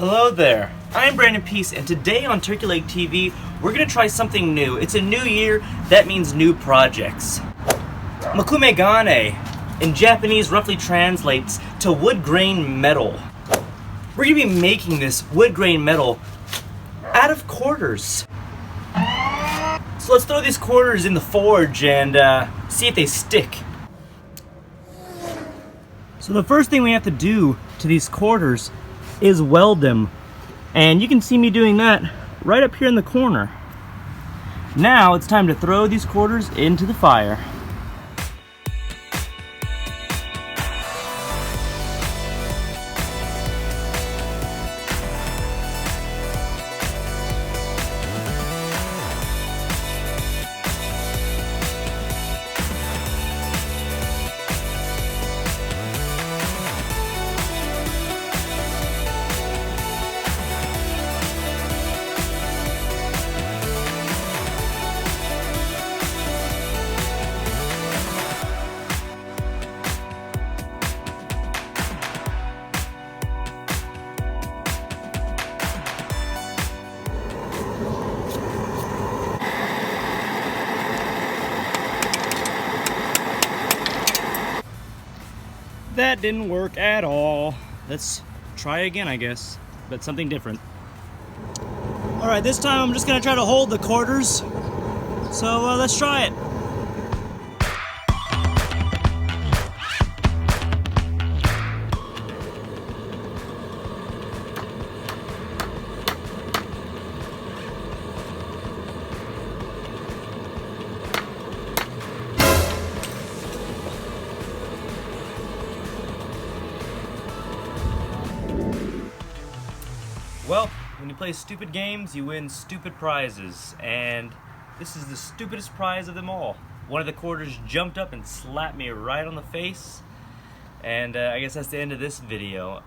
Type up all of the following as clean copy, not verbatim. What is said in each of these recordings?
Hello there, I'm Brandon Peace, and today on Turkey Leg TV, we're going to try something new. It's a new year, that means new projects. Mokume Gane, in Japanese, roughly translates to wood grain metal. We're going to be making this wood grain metal out of quarters. So let's throw these quarters in the forge and see if they stick. So the first thing we have to do to these quarters is weld them. And you can see me doing that right up here in the corner. Now it's time to throw these quarters into the fire. That didn't work at all. Let's try again, I guess, but something different. All right, this time I'm just gonna try to hold the quarters. So let's try it. Well, when you play stupid games, you win stupid prizes, and this is the stupidest prize of them all. One of the quarters jumped up and slapped me right on the face, and I guess that's the end of this video.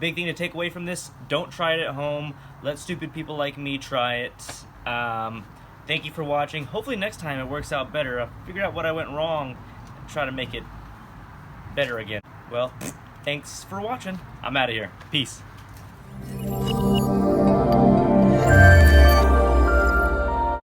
Big thing to take away from this, don't try it at home. Let stupid people like me try it. Thank you for watching. Hopefully next time it works out better. I'll figure out what I went wrong and try to make it better again. Well, thanks for watching. I'm out of here. Peace.